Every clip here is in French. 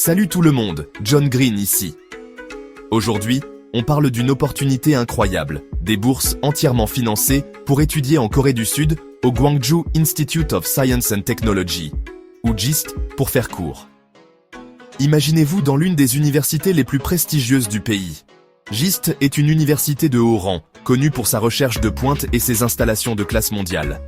Salut tout le monde, John Green ici. Aujourd'hui, on parle d'une opportunité incroyable, des bourses entièrement financées pour étudier en Corée du Sud au Gwangju Institute of Science and Technology, ou GIST pour faire court. Imaginez-vous dans l'une des universités les plus prestigieuses du pays. GIST est une université de haut rang, connue pour sa recherche de pointe et ses installations de classe mondiale.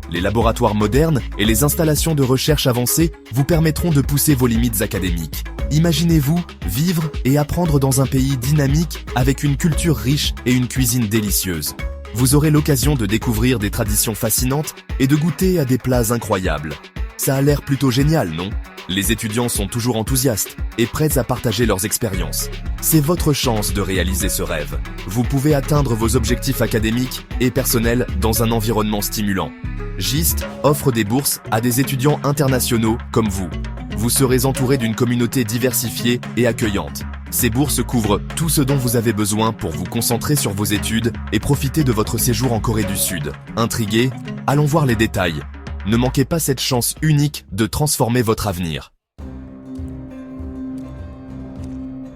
Les laboratoires modernes et les installations de recherche avancées vous permettront de pousser vos limites académiques. Imaginez-vous vivre et apprendre dans un pays dynamique avec une culture riche et une cuisine délicieuse. Vous aurez l'occasion de découvrir des traditions fascinantes et de goûter à des plats incroyables. Ça a l'air plutôt génial, non ? Les étudiants sont toujours enthousiastes et prêts à partager leurs expériences. C'est votre chance de réaliser ce rêve. Vous pouvez atteindre vos objectifs académiques et personnels dans un environnement stimulant. GIST offre des bourses à des étudiants internationaux comme vous. Vous serez entouré d'une communauté diversifiée et accueillante. Ces bourses couvrent tout ce dont vous avez besoin pour vous concentrer sur vos études et profiter de votre séjour en Corée du Sud. Intrigué ? Allons voir les détails. Ne manquez pas cette chance unique de transformer votre avenir.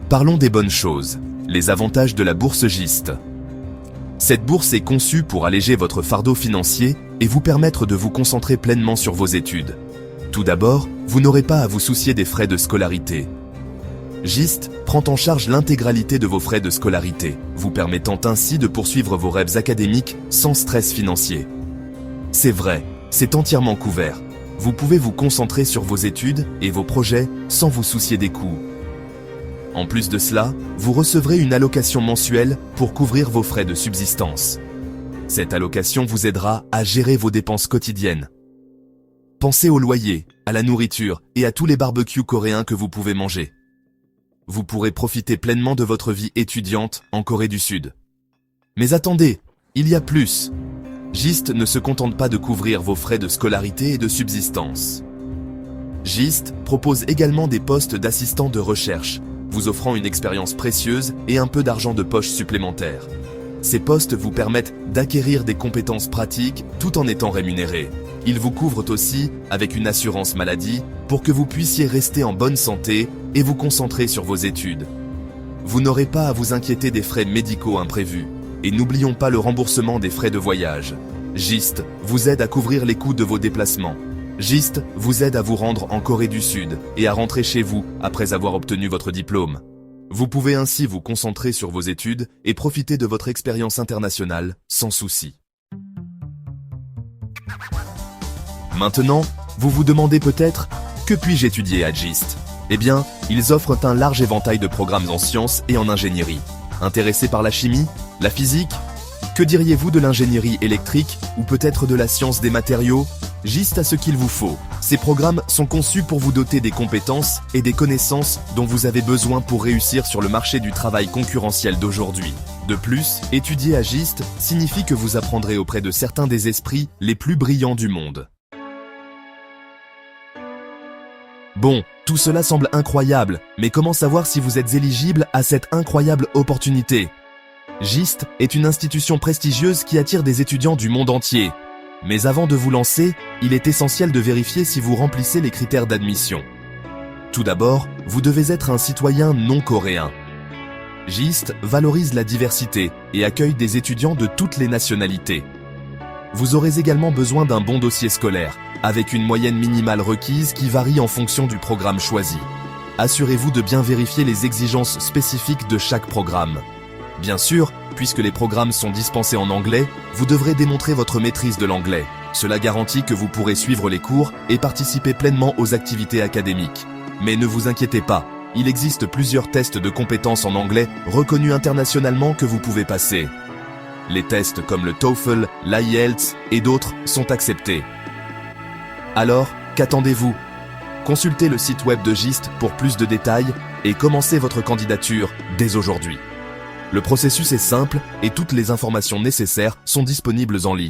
Parlons des bonnes choses, les avantages de la bourse GIST. Cette bourse est conçue pour alléger votre fardeau financier et vous permettre de vous concentrer pleinement sur vos études. Tout d'abord, vous n'aurez pas à vous soucier des frais de scolarité. GIST prend en charge l'intégralité de vos frais de scolarité, vous permettant ainsi de poursuivre vos rêves académiques sans stress financier. C'est vrai, c'est entièrement couvert. Vous pouvez vous concentrer sur vos études et vos projets sans vous soucier des coûts. En plus de cela, vous recevrez une allocation mensuelle pour couvrir vos frais de subsistance. Cette allocation vous aidera à gérer vos dépenses quotidiennes. Pensez au loyer, à la nourriture et à tous les barbecues coréens que vous pouvez manger. Vous pourrez profiter pleinement de votre vie étudiante en Corée du Sud. Mais attendez, il y a plus. GIST ne se contente pas de couvrir vos frais de scolarité et de subsistance. GIST propose également des postes d'assistant de recherche, vous offrant une expérience précieuse et un peu d'argent de poche supplémentaire. Ces postes vous permettent d'acquérir des compétences pratiques tout en étant rémunérés. Ils vous couvrent aussi avec une assurance maladie pour que vous puissiez rester en bonne santé et vous concentrer sur vos études. Vous n'aurez pas à vous inquiéter des frais médicaux imprévus. Et n'oublions pas le remboursement des frais de voyage. GIST vous aide à couvrir les coûts de vos déplacements. GIST vous aide à vous rendre en Corée du Sud et à rentrer chez vous après avoir obtenu votre diplôme. Vous pouvez ainsi vous concentrer sur vos études et profiter de votre expérience internationale sans souci. Maintenant, vous vous demandez peut-être « Que puis-je étudier à GIST ?» Eh bien, ils offrent un large éventail de programmes en sciences et en ingénierie. Intéressé par la chimie, la physique? Que diriez-vous de l'ingénierie électrique ou peut-être de la science des matériaux? GIST a ce qu'il vous faut. Ces programmes sont conçus pour vous doter des compétences et des connaissances dont vous avez besoin pour réussir sur le marché du travail concurrentiel d'aujourd'hui. De plus, étudier à GIST signifie que vous apprendrez auprès de certains des esprits les plus brillants du monde. Bon, tout cela semble incroyable, mais comment savoir si vous êtes éligible à cette incroyable opportunité? GIST est une institution prestigieuse qui attire des étudiants du monde entier. Mais avant de vous lancer, il est essentiel de vérifier si vous remplissez les critères d'admission. Tout d'abord, vous devez être un citoyen non coréen. GIST valorise la diversité et accueille des étudiants de toutes les nationalités. Vous aurez également besoin d'un bon dossier scolaire, avec une moyenne minimale requise qui varie en fonction du programme choisi. Assurez-vous de bien vérifier les exigences spécifiques de chaque programme. Bien sûr, puisque les programmes sont dispensés en anglais, vous devrez démontrer votre maîtrise de l'anglais. Cela garantit que vous pourrez suivre les cours et participer pleinement aux activités académiques. Mais ne vous inquiétez pas, il existe plusieurs tests de compétences en anglais reconnus internationalement que vous pouvez passer. Les tests comme le TOEFL, l'IELTS et d'autres sont acceptés. Alors, qu'attendez-vous? Consultez le site web de GIST pour plus de détails et commencez votre candidature dès aujourd'hui. Le processus est simple et toutes les informations nécessaires sont disponibles en ligne.